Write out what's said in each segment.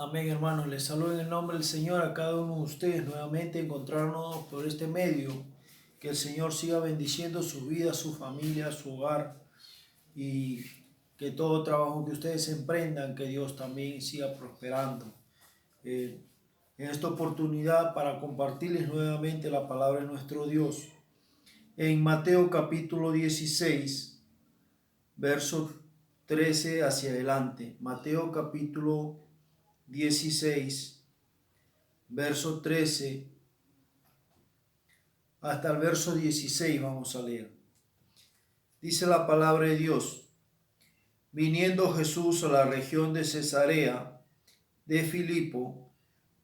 Amén, hermanos. Les saludo en el nombre del Señor a cada uno de ustedes. Nuevamente encontrarnos por este medio. Que el Señor siga bendiciendo su vida, su familia, su hogar y que todo trabajo que ustedes emprendan, que Dios también siga prosperando. En esta oportunidad para compartirles nuevamente la palabra de nuestro Dios. En Mateo capítulo 16, verso 13 hacia adelante. Mateo capítulo 16, verso 13 hasta el verso 16 vamos a leer. Dice la palabra de Dios: Viniendo Jesús a la región de Cesarea de Filipo,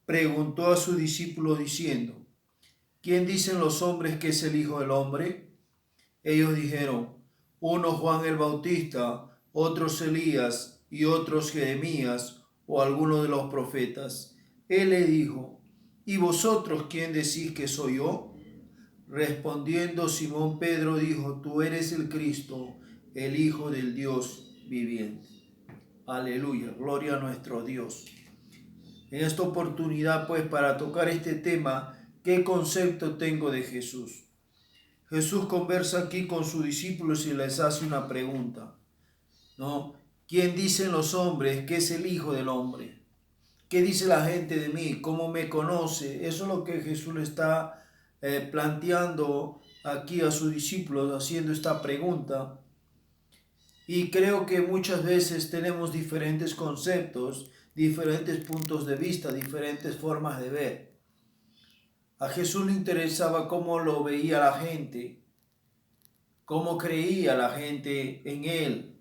preguntó a sus discípulos diciendo: ¿Quién dicen los hombres que es el Hijo del Hombre? Ellos dijeron: unos Juan el Bautista, otros Elías y otros Jeremías o alguno de los profetas. Él le dijo: ¿Y vosotros quién decís que soy yo? Respondiendo Simón Pedro dijo: Tú eres el Cristo, el Hijo del Dios viviente. Aleluya, gloria a nuestro Dios. En esta oportunidad, pues, para tocar este tema, ¿qué concepto tengo de Jesús? Jesús conversa aquí con sus discípulos y les hace una pregunta, ¿no? ¿Quién dicen los hombres que es el Hijo del Hombre? ¿Qué dice la gente de mí? ¿Cómo me conoce? Eso es lo que Jesús le está planteando aquí a sus discípulos, haciendo esta pregunta. Y creo que muchas veces tenemos diferentes conceptos, diferentes puntos de vista, diferentes formas de ver. A Jesús le interesaba cómo lo veía la gente, cómo creía la gente en él,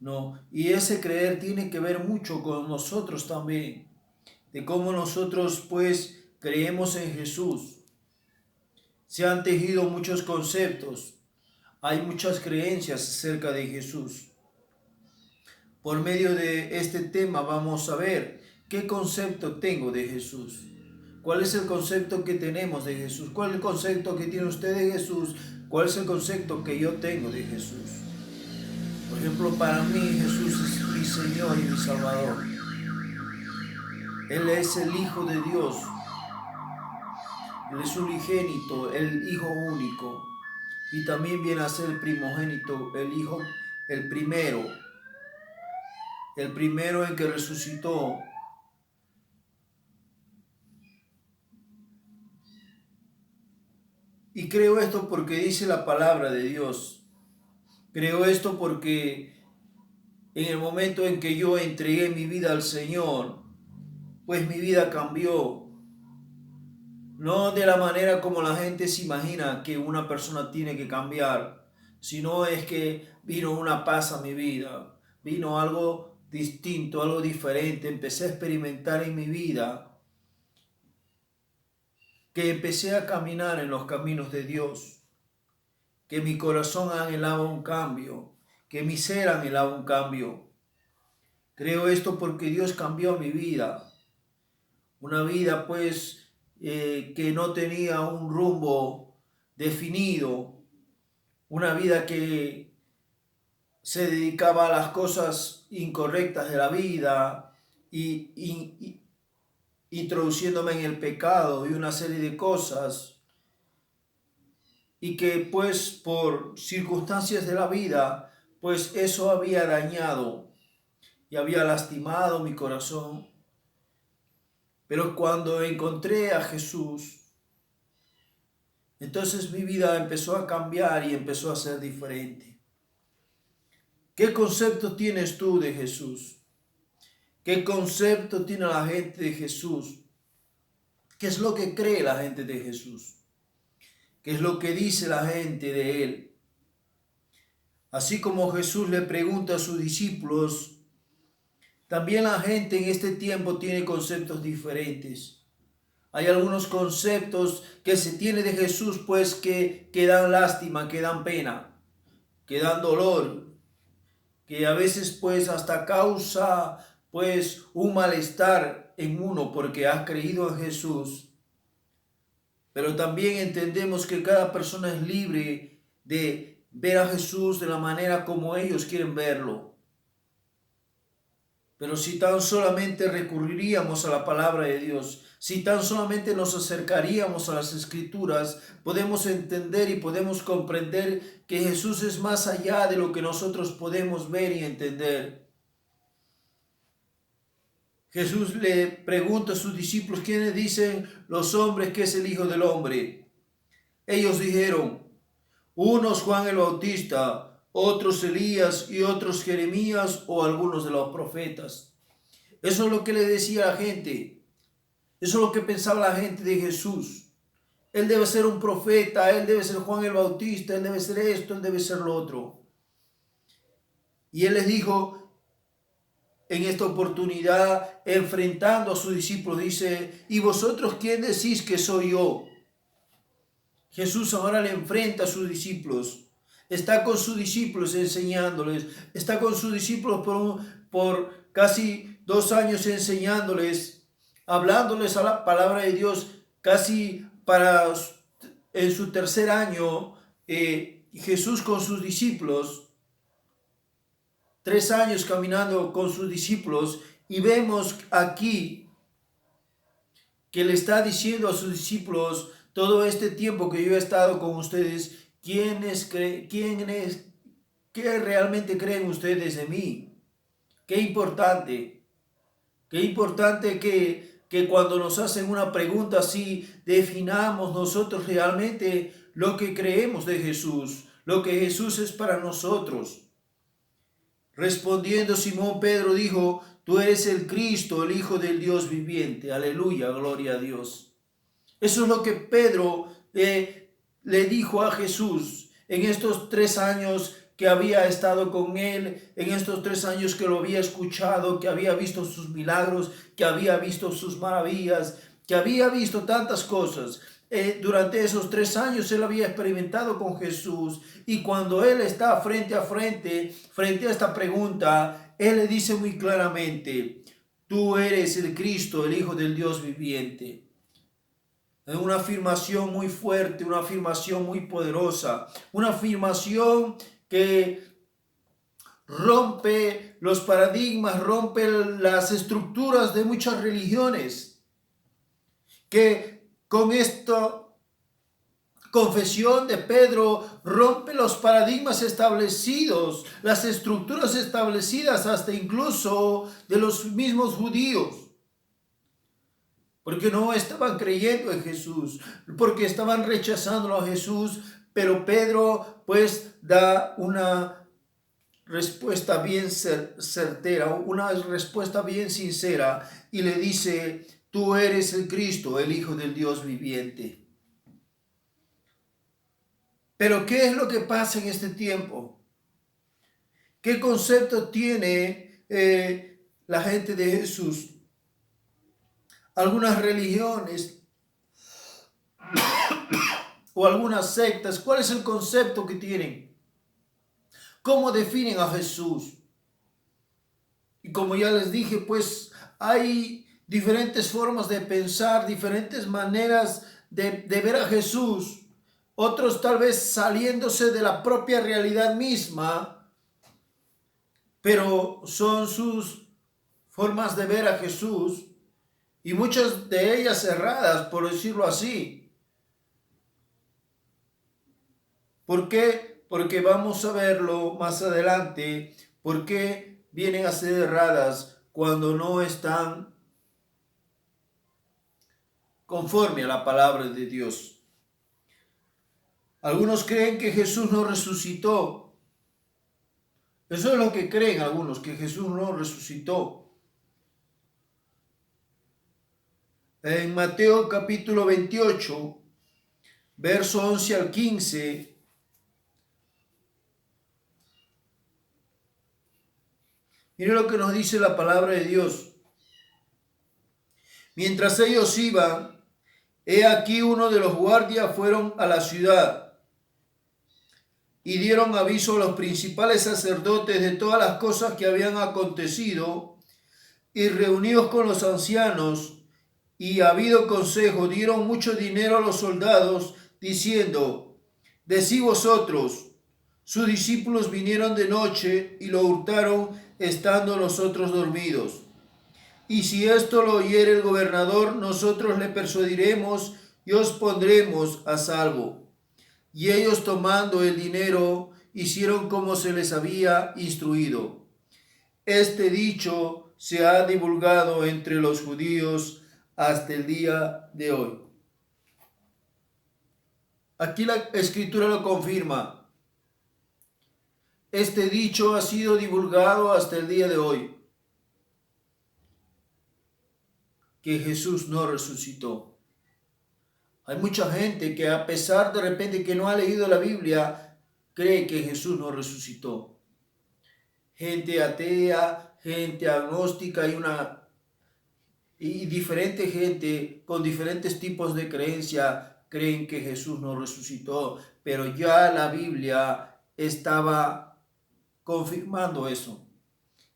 ¿no? Y ese creer tiene que ver mucho con nosotros también, de cómo nosotros pues creemos en Jesús. Se han tejido muchos conceptos, hay muchas creencias acerca de Jesús. Por medio de este tema vamos a ver qué concepto tengo de Jesús. ¿Cuál es el concepto que tenemos de Jesús? ¿Cuál es el concepto que tiene usted de Jesús? ¿Cuál es el concepto que yo tengo de Jesús? Por ejemplo, para mí Jesús es mi Señor y mi Salvador. Él es el Hijo de Dios. Él es unigénito, el Hijo único. Y también viene a ser el primogénito, el Hijo, el primero en que resucitó. Y creo esto porque dice la palabra de Dios. Creo esto porque en el momento en que yo entregué mi vida al Señor, pues mi vida cambió. No de la manera como la gente se imagina que una persona tiene que cambiar, sino es que vino una paz a mi vida, vino algo distinto, algo diferente. Empecé a experimentar en mi vida que empecé a caminar en los caminos de Dios, que mi corazón anhelaba un cambio, que mi ser anhelaba un cambio. Creo esto porque Dios cambió mi vida, una vida pues que no tenía un rumbo definido, una vida que se dedicaba a las cosas incorrectas de la vida y introduciéndome en el pecado y una serie de cosas, y que pues por circunstancias de la vida pues eso había dañado y había lastimado mi corazón. Pero cuando encontré a Jesús, entonces mi vida empezó a cambiar y empezó a ser diferente. ¿Qué concepto tienes tú de Jesús? ¿Qué concepto tiene la gente de Jesús? ¿Qué es lo que cree la gente de Jesús? ¿Qué es lo que dice la gente de Él? Así como Jesús le pregunta a sus discípulos, también la gente en este tiempo tiene conceptos diferentes. Hay algunos conceptos que se tiene de Jesús pues que dan lástima, que dan pena, que dan dolor, que a veces pues hasta causa pues un malestar en uno porque has creído en Jesús. Pero también entendemos que cada persona es libre de ver a Jesús de la manera como ellos quieren verlo. Pero si tan solamente recurriríamos a la palabra de Dios, si tan solamente nos acercaríamos a las Escrituras, podemos entender y podemos comprender que Jesús es más allá de lo que nosotros podemos ver y entender. Jesús le pregunta a sus discípulos, ¿quiénes dicen los hombres que es el Hijo del Hombre? Ellos dijeron, unos Juan el Bautista, otros Elías y otros Jeremías o algunos de los profetas. Eso es lo que le decía a la gente. Eso es lo que pensaba la gente de Jesús. Él debe ser un profeta, él debe ser Juan el Bautista, él debe ser esto, él debe ser lo otro. Y él les dijo en esta oportunidad, enfrentando a sus discípulos, dice, ¿y vosotros quién decís que soy yo? Jesús ahora le enfrenta a sus discípulos. Está con sus discípulos enseñándoles. Está con sus discípulos por casi 2 años enseñándoles, hablándoles a la palabra de Dios. Casi en su 3er año, Jesús con sus discípulos, 3 años caminando con sus discípulos, y vemos aquí que le está diciendo a sus discípulos, todo este tiempo que yo he estado con ustedes, ¿qué realmente creen ustedes de mí? Qué importante que cuando nos hacen una pregunta así, definamos nosotros realmente lo que creemos de Jesús, lo que Jesús es para nosotros. Respondiendo Simón Pedro dijo, tú eres el Cristo, el Hijo del Dios viviente. Aleluya, gloria a Dios. Eso es lo que Pedro le dijo a Jesús en estos 3 años que había estado con él, en estos 3 años que lo había escuchado, que había visto sus milagros, que había visto sus maravillas, que había visto tantas cosas. Durante esos 3 años él había experimentado con Jesús, y cuando él está frente a esta pregunta, él le dice muy claramente, tú eres el Cristo, el Hijo del Dios viviente. Es una afirmación muy fuerte, una afirmación muy poderosa, una afirmación que rompe los paradigmas, rompe las estructuras de muchas religiones, que con esta confesión de Pedro rompe los paradigmas establecidos, las estructuras establecidas hasta incluso de los mismos judíos, porque no estaban creyendo en Jesús, porque estaban rechazándolo a Jesús. Pero Pedro pues da una respuesta bien certera, una respuesta bien sincera, y le dice, tú eres el Cristo, el Hijo del Dios viviente. Pero ¿qué es lo que pasa en este tiempo? ¿Qué concepto tiene la gente de Jesús? Algunas religiones o algunas sectas, ¿cuál es el concepto que tienen? ¿Cómo definen a Jesús? Y como ya les dije, pues hay diferentes formas de pensar, diferentes maneras de ver a Jesús. Otros tal vez saliéndose de la propia realidad misma, pero son sus formas de ver a Jesús, y muchas de ellas erradas, por decirlo así. ¿Por qué? Porque vamos a verlo más adelante, por qué vienen a ser erradas cuando no están conforme a la palabra de Dios. Algunos creen que Jesús no resucitó. Eso es lo que creen algunos, que Jesús no resucitó. En Mateo capítulo 28, verso 11 al 15, mire lo que nos dice la palabra de Dios. Mientras ellos iban, he aquí uno de los guardias fueron a la ciudad y dieron aviso a los principales sacerdotes de todas las cosas que habían acontecido, y reunidos con los ancianos y habido consejo, dieron mucho dinero a los soldados, diciendo, decid vosotros, sus discípulos vinieron de noche y lo hurtaron estando nosotros dormidos. Y si esto lo oyere el gobernador, nosotros le persuadiremos y os pondremos a salvo. Y ellos, tomando el dinero, hicieron como se les había instruido. Este dicho se ha divulgado entre los judíos hasta el día de hoy. Aquí la escritura lo confirma. Este dicho ha sido divulgado hasta el día de hoy, que Jesús no resucitó. Hay mucha gente que, a pesar de repente que no ha leído la Biblia, cree que Jesús no resucitó. Gente atea, gente agnóstica y diferente gente con diferentes tipos de creencia creen que Jesús no resucitó, pero ya la Biblia estaba confirmando eso,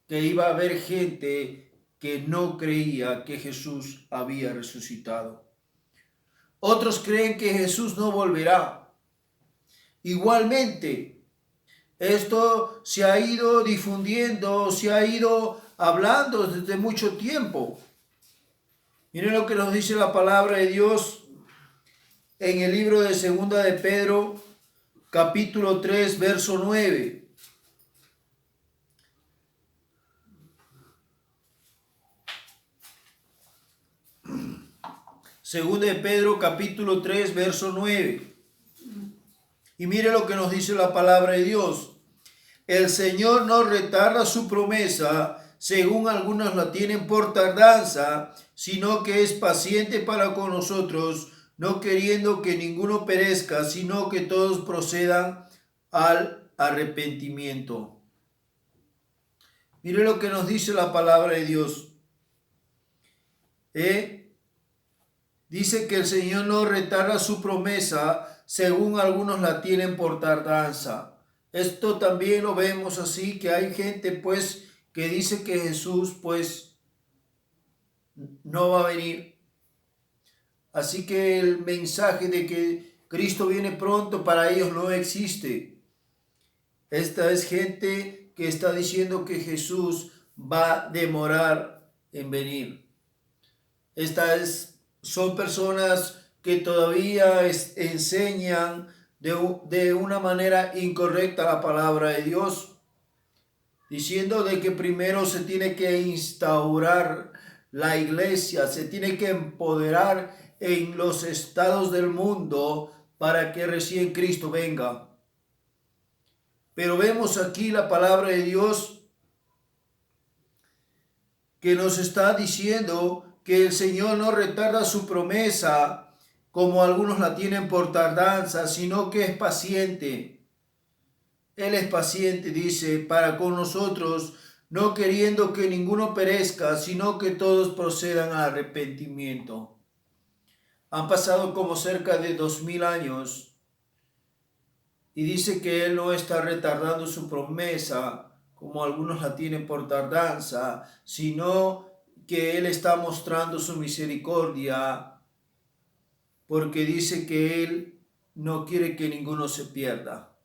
que iba a haber gente que no creía que Jesús había resucitado. Otros creen que Jesús no volverá. Igualmente, esto se ha ido difundiendo, se ha ido hablando desde mucho tiempo. Miren lo que nos dice la palabra de Dios en el libro de Segunda de Pedro, capítulo 3, verso 9. Segunda de Pedro, capítulo 3, verso 9. Y mire lo que nos dice la palabra de Dios. El Señor no retarda su promesa, según algunos la tienen por tardanza, sino que es paciente para con nosotros, no queriendo que ninguno perezca, sino que todos procedan al arrepentimiento. Mire lo que nos dice la palabra de Dios. Dice que el Señor no retarda su promesa, según algunos la tienen por tardanza. Esto también lo vemos así, que hay gente pues que dice que Jesús pues no va a venir. Así que el mensaje de que Cristo viene pronto para ellos no existe. Esta es gente que está diciendo que Jesús va a demorar en venir. Son personas que todavía enseñan de una manera incorrecta la palabra de Dios, diciendo de que primero se tiene que instaurar la iglesia, se tiene que empoderar en los estados del mundo para que recién Cristo venga. Pero vemos aquí la palabra de Dios que nos está diciendo que el Señor no retarda su promesa, como algunos la tienen por tardanza, sino que es paciente. Él es paciente, dice, para con nosotros, no queriendo que ninguno perezca, sino que todos procedan al arrepentimiento. Han pasado como cerca de 2000 años y dice que Él no está retardando su promesa, como algunos la tienen por tardanza, sino que Él está mostrando su misericordia, porque dice que Él no quiere que ninguno se pierda.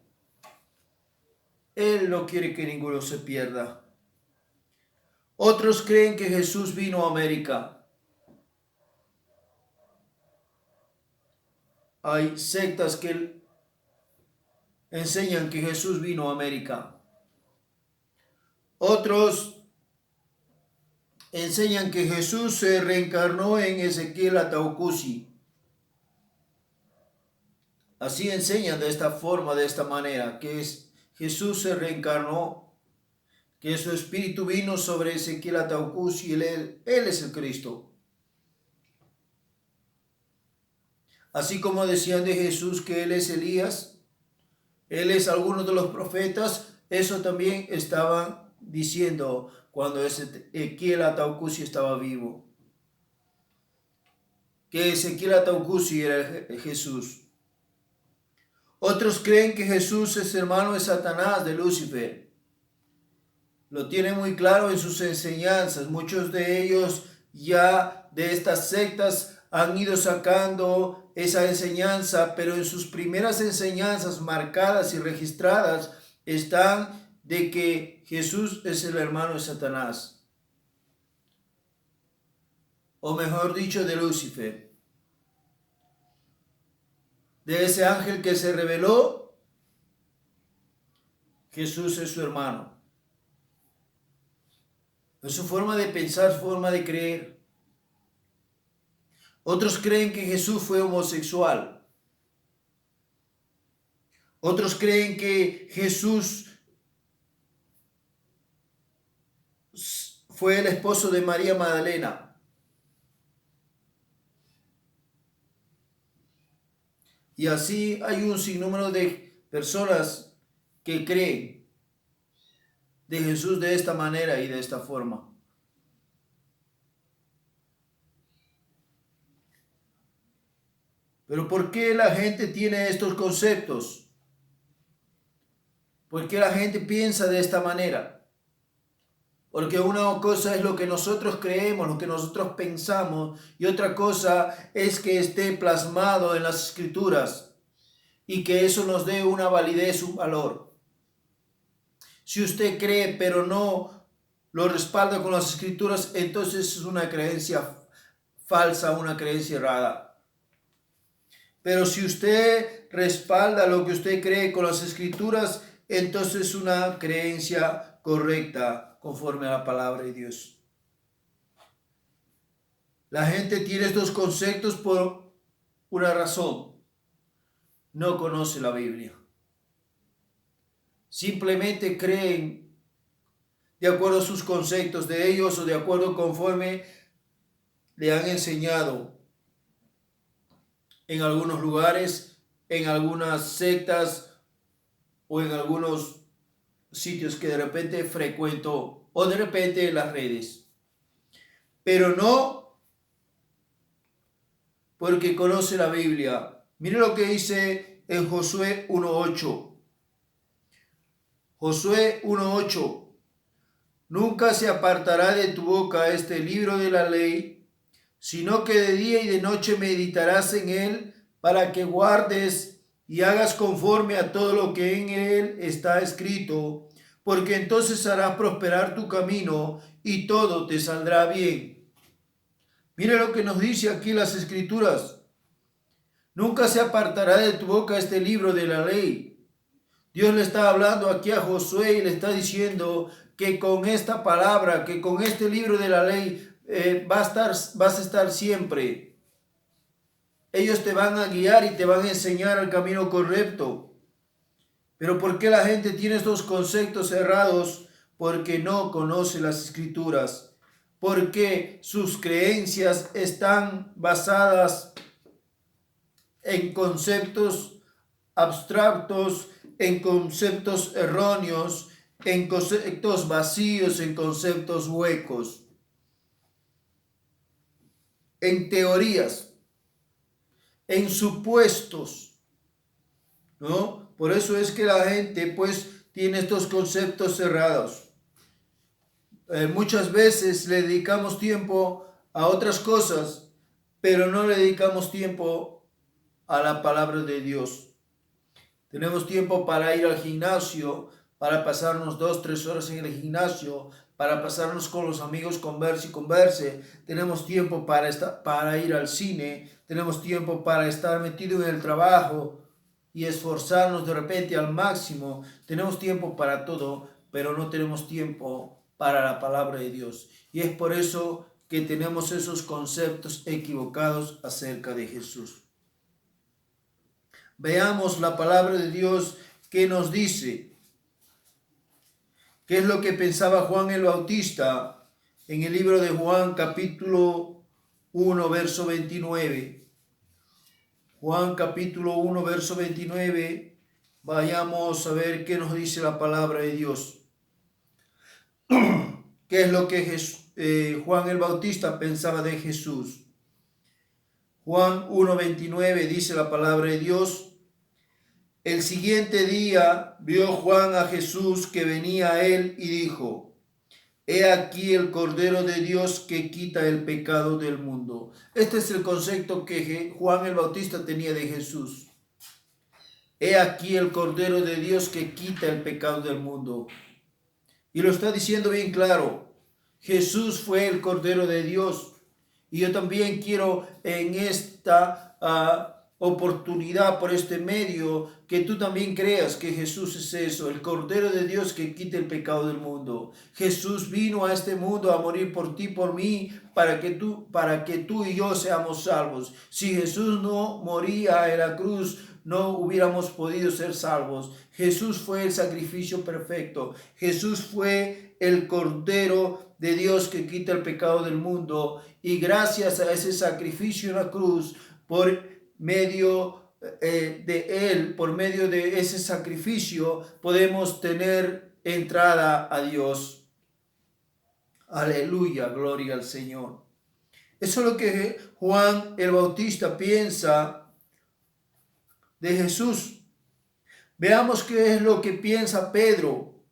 Él no quiere que ninguno se pierda. Otros creen que Jesús vino a América. Hay sectas que enseñan que Jesús vino a América. Otros enseñan que Jesús se reencarnó en Ezequiel Ataucusi. Así enseñan de esta forma, de esta manera, que Jesús se reencarnó, que su espíritu vino sobre Ezequiel Ataucusi y él es el Cristo. Así como decían de Jesús que Él es Elías, Él es alguno de los profetas, eso también estaban diciendo cuando Ezequiel Ataucusi estaba vivo. Que Ezequiel Ataucusi era Jesús. Otros creen que Jesús es hermano de Satanás, de Lucifer. Lo tienen muy claro en sus enseñanzas. Muchos de ellos ya de estas sectas han ido sacando esa enseñanza, pero en sus primeras enseñanzas marcadas y registradas están de que Jesús es el hermano de Satanás, o mejor dicho, de Lucifer, de ese ángel que se rebeló. Jesús es su hermano. Es su forma de pensar, su forma de creer. Otros creen que Jesús fue homosexual. Otros creen que Jesús fue el esposo de María Magdalena. Y así hay un sinnúmero de personas que creen de Jesús de esta manera y de esta forma. Pero ¿por qué la gente tiene estos conceptos? ¿Por qué la gente piensa de esta manera? Porque una cosa es lo que nosotros creemos, lo que nosotros pensamos, y otra cosa es que esté plasmado en las Escrituras y que eso nos dé una validez, un valor. Si usted cree pero no lo respalda con las Escrituras, entonces es una creencia falsa, una creencia errada. Pero si usted respalda lo que usted cree con las Escrituras, entonces es una creencia correcta conforme a la palabra de Dios. La gente tiene estos conceptos por una razón. No conoce la Biblia. Simplemente creen de acuerdo a sus conceptos de ellos o de acuerdo conforme le han enseñado en algunos lugares, en algunas sectas o en algunos sitios que de repente frecuento o de repente en las redes. Pero no porque conoce la Biblia. Mire lo que dice en Josué 1:8. Josué 1:8. Nunca se apartará de tu boca este libro de la ley, sino que de día y de noche meditarás en él para que guardes y hagas conforme a todo lo que en él está escrito, porque entonces harás prosperar tu camino y todo te saldrá bien. Mire lo que nos dice aquí las Escrituras. Nunca se apartará de tu boca este libro de la ley. Dios le está hablando aquí a Josué y le está diciendo que con esta palabra, que con este libro de la ley vas a estar siempre. Ellos te van a guiar y te van a enseñar el camino correcto. Pero ¿por qué la gente tiene estos conceptos errados? Porque no conoce las Escrituras. Porque sus creencias están basadas en conceptos abstractos, en conceptos erróneos, en conceptos vacíos, en conceptos huecos, en teorías, en supuestos, ¿no? Por eso es que la gente pues tiene estos conceptos cerrados. Muchas veces le dedicamos tiempo a otras cosas, pero no le dedicamos tiempo a la palabra de Dios. Tenemos tiempo para ir al gimnasio, para pasarnos 2-3 horas en el gimnasio, para pasarnos con los amigos, converse y converse. Tenemos tiempo para ir al cine, tenemos tiempo para estar metido en el trabajo y esforzarnos de repente al máximo. Tenemos tiempo para todo, pero no tenemos tiempo para la palabra de Dios. Y es por eso que tenemos esos conceptos equivocados acerca de Jesús. Veamos la palabra de Dios que nos dice. ¿Qué es lo que pensaba Juan el Bautista en el libro de Juan capítulo 1 verso 29? Juan capítulo 1 verso 29. Vayamos a ver qué nos dice la palabra de Dios. ¿Qué es lo que Juan el Bautista pensaba de Jesús? Juan 1:29 dice la palabra de Dios. El siguiente día vio Juan a Jesús que venía a él y dijo: He aquí el Cordero de Dios que quita el pecado del mundo. Este es el concepto que Juan el Bautista tenía de Jesús. He aquí el Cordero de Dios que quita el pecado del mundo. Y lo está diciendo bien claro. Jesús fue el Cordero de Dios. Y yo también quiero en esta oportunidad, por este medio, que tú también creas que Jesús es eso, el Cordero de Dios que quita el pecado del mundo. Jesús vino a este mundo a morir por ti, por mí, para que tú y yo seamos salvos. Si Jesús no moría en la cruz, no hubiéramos podido ser salvos. Jesús fue el sacrificio perfecto. Jesús fue el Cordero de Dios que quita el pecado del mundo. Y gracias a ese sacrificio en la cruz, por medio de Él, por medio de ese sacrificio, podemos tener entrada a Dios. Aleluya, gloria al Señor. Eso es lo que Juan el Bautista piensa de Jesús. Veamos qué es lo que piensa Pedro.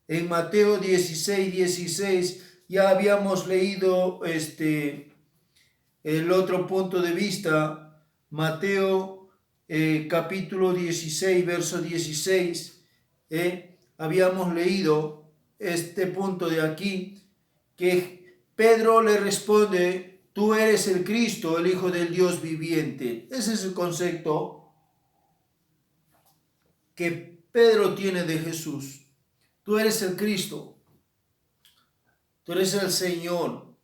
En Mateo 16:16 ya habíamos leído el otro punto de vista. Mateo capítulo 16, verso 16. Habíamos leído este punto de aquí, que Pedro le responde: tú eres el Cristo, el Hijo del Dios viviente. Ese es el concepto que Pedro tiene de Jesús. Tú eres el Cristo, tú eres el Señor,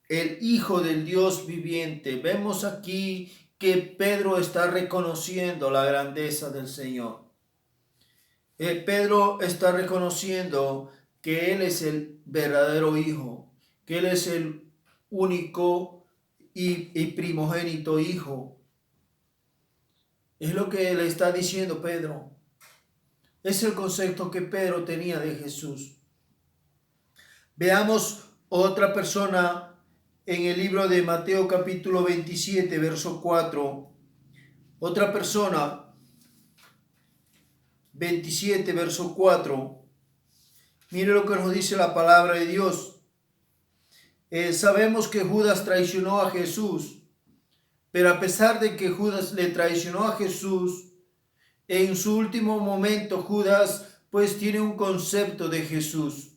el Hijo del Dios viviente. Vemos aquí que Pedro está reconociendo la grandeza del Señor. Pedro está reconociendo que Él es el verdadero Hijo, que Él es el único y primogénito Hijo. Es lo que le está diciendo Pedro. Es el concepto que Pedro tenía de Jesús. Veamos otra persona en el libro de Mateo capítulo 27, verso 4. Otra persona, 27, verso 4. Mire lo que nos dice la palabra de Dios. Sabemos que Judas traicionó a Jesús, pero a pesar de que Judas le traicionó a Jesús, en su último momento Judas pues tiene un concepto de Jesús.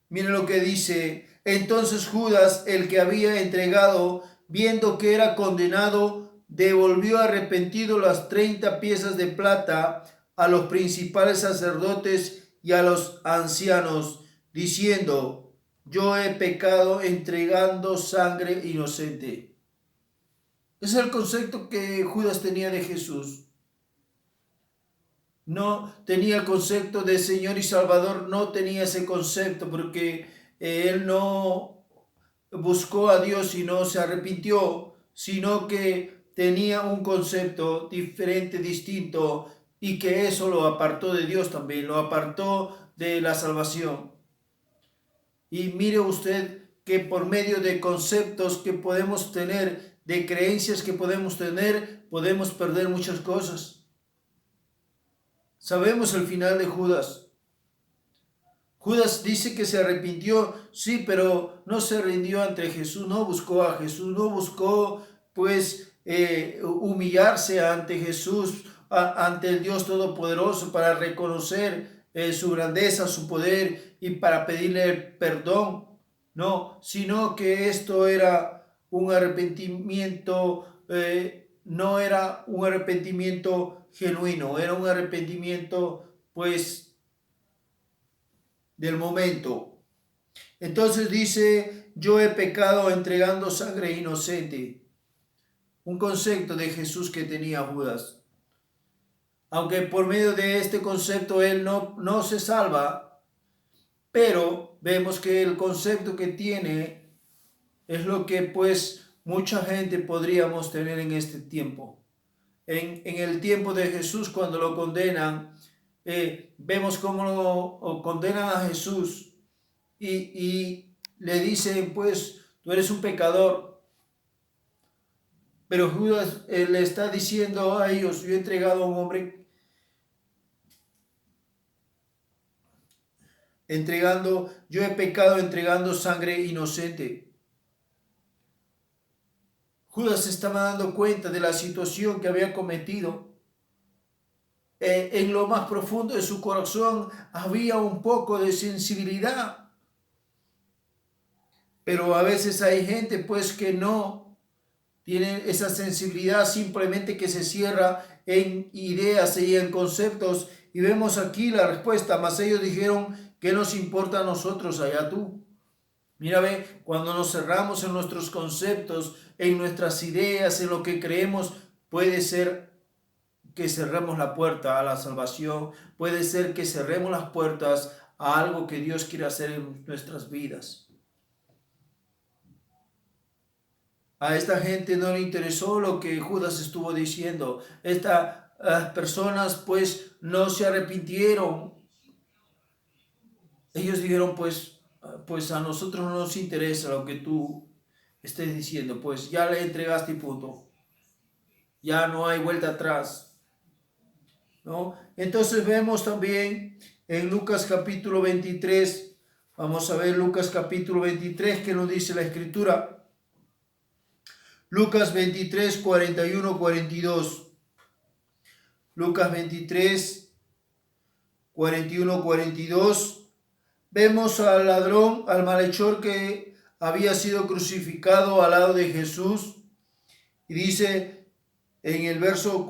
Mire lo que dice: entonces Judas, el que había entregado, viendo que era condenado, devolvió arrepentido las 30 piezas de plata a los principales sacerdotes y a los ancianos, diciendo: yo he pecado entregando sangre inocente. Ese es el concepto que Judas tenía de Jesús. No tenía el concepto de Señor y Salvador, no tenía ese concepto, porque él no buscó a Dios y no se arrepintió, sino que tenía un concepto diferente, distinto, y que eso lo apartó de Dios también, lo apartó de la salvación. Y mire usted que por medio de conceptos que podemos tener, de creencias que podemos tener, podemos perder muchas cosas. Sabemos el final de Judas. Judas dice que se arrepintió, sí, pero no se rindió ante Jesús, no buscó a Jesús, no buscó pues humillarse ante Jesús, ante el Dios Todopoderoso, para reconocer su grandeza, su poder y para pedirle perdón. No, sino que esto era un arrepentimiento, no era un arrepentimiento genuino, era un arrepentimiento pues del momento. Entonces dice: yo he pecado entregando sangre inocente. Un concepto de Jesús que tenía Judas. Aunque por medio de este concepto él no se salva, pero vemos que el concepto que tiene es lo que pues mucha gente podríamos tener en este tiempo. En el tiempo de Jesús, cuando lo condenan, vemos cómo lo condenan a Jesús y le dicen: pues tú eres un pecador. Pero Judas le está diciendo a ellos: yo he entregado a un hombre yo he pecado entregando sangre inocente. Judas se estaba dando cuenta de la situación que había cometido. en lo más profundo de su corazón había un poco de sensibilidad. Pero a veces hay gente pues que no tiene esa sensibilidad, simplemente que se cierra en ideas y en conceptos. Y vemos aquí la respuesta, mas ellos dijeron, ¿qué nos importa a nosotros? Allá tú. Mira, ve, cuando nos cerramos en nuestros conceptos, en nuestras ideas, en lo que creemos, puede ser que cerremos la puerta a la salvación, puede ser que cerremos las puertas a algo que Dios quiere hacer en nuestras vidas. A esta gente no le interesó lo que Judas estuvo diciendo. Estas personas pues no se arrepintieron. Ellos dijeron pues a nosotros no nos interesa lo que tú estés diciendo. Pues ya le entregaste y punto. Ya no hay vuelta atrás, ¿no? Entonces vemos también en Lucas capítulo 23. Vamos a ver Lucas capítulo 23 que nos dice la escritura. Lucas 23, 41, 42. Lucas 23, 41, 42. Vemos al ladrón, al malhechor que había sido crucificado al lado de Jesús. Y dice en el verso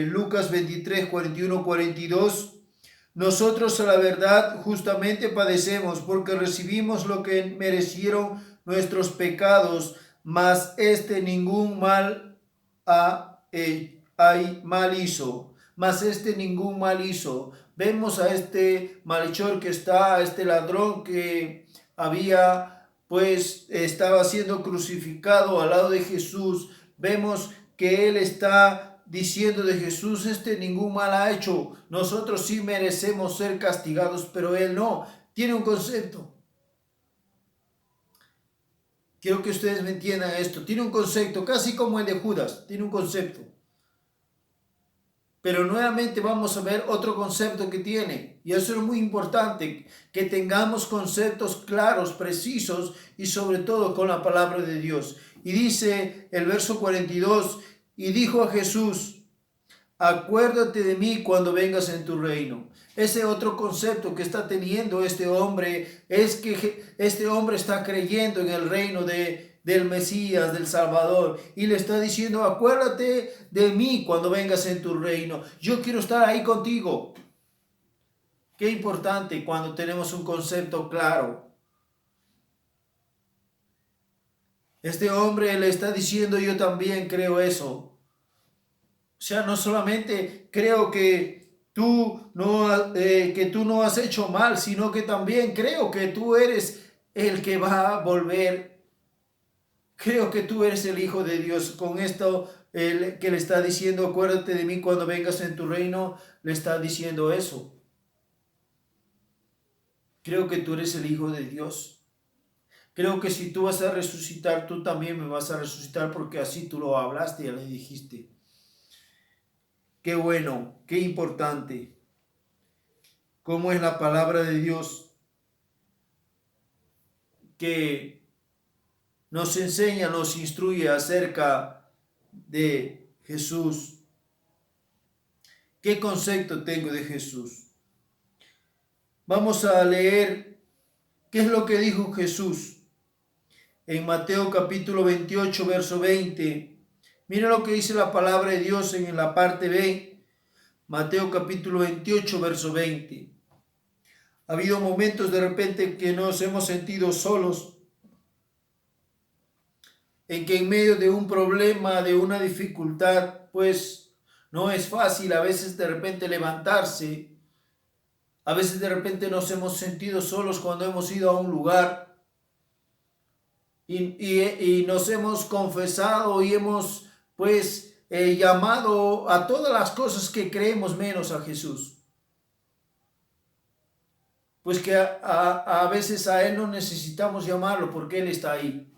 Lucas 23, 41, 42. Nosotros a la verdad justamente padecemos porque recibimos lo que merecieron nuestros pecados, mas ningún mal hizo. Mas ningún mal hizo. Vemos a este malhechor que está, a este ladrón que estaba siendo crucificado al lado de Jesús. Vemos que él está diciendo de Jesús, ningún mal ha hecho. Nosotros sí merecemos ser castigados, pero él no. Tiene un concepto. Quiero que ustedes me entiendan esto. Tiene un concepto, casi como el de Judas. Tiene un concepto. Pero nuevamente vamos a ver otro concepto que tiene. Y eso es muy importante, que tengamos conceptos claros, precisos y sobre todo con la palabra de Dios. Y dice el verso 42, y dijo a Jesús, acuérdate de mí cuando vengas en tu reino. Ese otro concepto que está teniendo este hombre es que este hombre está creyendo en el reino del Mesías, del Salvador, y le está diciendo, acuérdate de mí cuando vengas en tu reino. Yo quiero estar ahí contigo. Qué importante cuando tenemos un concepto claro. Este hombre le está diciendo, yo también creo eso. O sea, no solamente creo que tú no has hecho mal, sino que también creo que tú eres el que va a volver. Creo que tú eres el Hijo de Dios. Con esto que le está diciendo, acuérdate de mí cuando vengas en tu reino, le está diciendo eso. Creo que tú eres el Hijo de Dios. Creo que si tú vas a resucitar, tú también me vas a resucitar porque así tú lo hablaste y ya le dijiste. Qué bueno, qué importante. Cómo es la palabra de Dios que nos enseña, nos instruye acerca de Jesús. ¿Qué concepto tengo de Jesús? Vamos a leer qué es lo que dijo Jesús en Mateo capítulo 28, verso 20. Mira lo que dice la palabra de Dios en la parte B. Mateo capítulo 28, verso 20. Ha habido momentos de repente que nos hemos sentido solos, en que en medio de un problema, de una dificultad, pues no es fácil a veces de repente levantarse. A veces de repente nos hemos sentido solos cuando hemos ido a un lugar y nos hemos confesado y hemos llamado a todas las cosas que creemos menos a Jesús. Pues que a veces a Él no necesitamos llamarlo porque Él está ahí.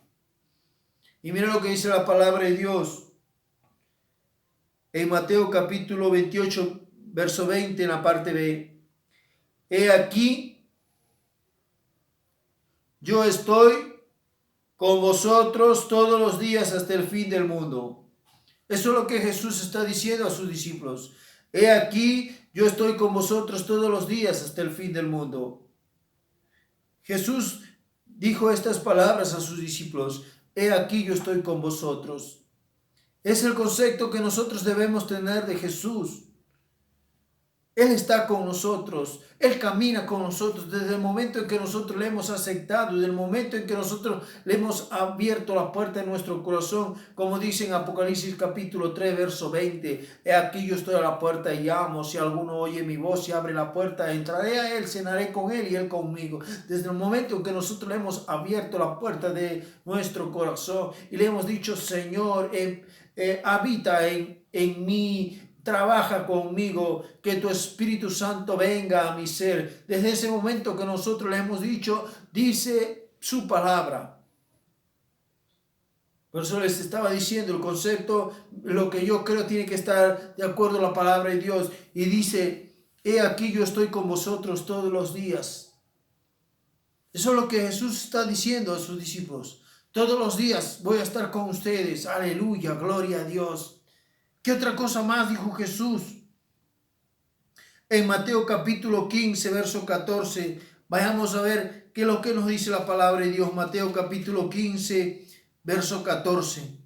Y mira lo que dice la palabra de Dios en Mateo capítulo 28, verso 20 en la parte B. He aquí, yo estoy con vosotros todos los días hasta el fin del mundo. Eso es lo que Jesús está diciendo a sus discípulos. He aquí, yo estoy con vosotros todos los días hasta el fin del mundo. Jesús dijo estas palabras a sus discípulos: he aquí yo estoy con vosotros. Es el concepto que nosotros debemos tener de Jesús. Él está con nosotros, Él camina con nosotros desde el momento en que nosotros le hemos aceptado, desde el momento en que nosotros le hemos abierto la puerta de nuestro corazón, como dice en Apocalipsis capítulo 3, verso 20, he aquí yo estoy a la puerta y llamo, si alguno oye mi voz y abre la puerta, entraré a Él, cenaré con Él y Él conmigo. Desde el momento en que nosotros le hemos abierto la puerta de nuestro corazón y le hemos dicho: Señor, habita en mí, trabaja conmigo, que tu Espíritu Santo venga a mi ser. Desde ese momento que nosotros le hemos dicho, dice su palabra. Por eso les estaba diciendo el concepto, lo que yo creo tiene que estar de acuerdo a la palabra de Dios. Y dice: he aquí yo estoy con vosotros todos los días. Eso es lo que Jesús está diciendo a sus discípulos. Todos los días voy a estar con ustedes. Aleluya, gloria a Dios. ¿Qué otra cosa más dijo Jesús? En Mateo capítulo 15, verso 14, vayamos a ver qué es lo que nos dice la palabra de Dios. Mateo capítulo 15, verso 14.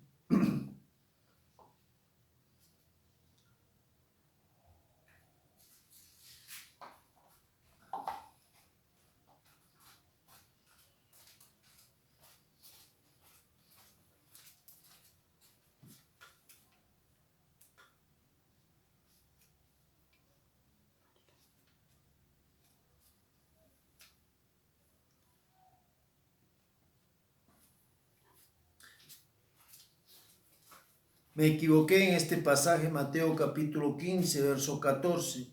Me equivoqué en este pasaje, Mateo capítulo 15, verso 14.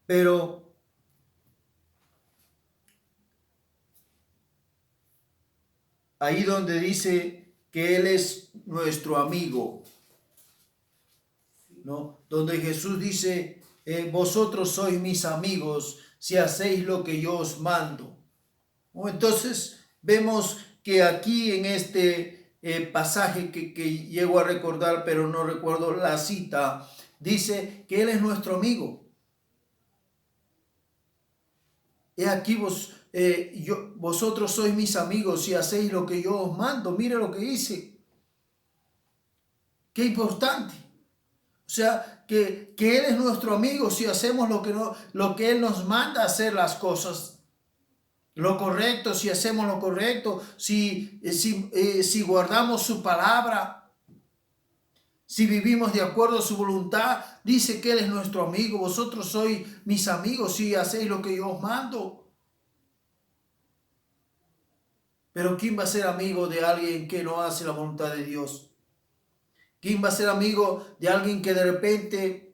Pero ahí donde dice que Él es nuestro amigo, ¿no? Donde Jesús dice: vosotros sois mis amigos si hacéis lo que yo os mando. ¿No? Entonces vemos que aquí en este pasaje que llego a recordar, pero no recuerdo la cita, dice que Él es nuestro amigo. He aquí vosotros sois mis amigos si hacéis lo que yo os mando. Mire lo que dice. Qué importante. O sea, que Él es nuestro amigo si hacemos lo que Él nos manda hacer, las cosas. Lo correcto, si hacemos lo correcto, si guardamos su palabra, si vivimos de acuerdo a su voluntad. Dice que Él es nuestro amigo. Vosotros sois mis amigos si hacéis lo que yo os mando. Pero ¿quién va a ser amigo de alguien que no hace la voluntad de Dios? ¿Quién va a ser amigo de alguien que de repente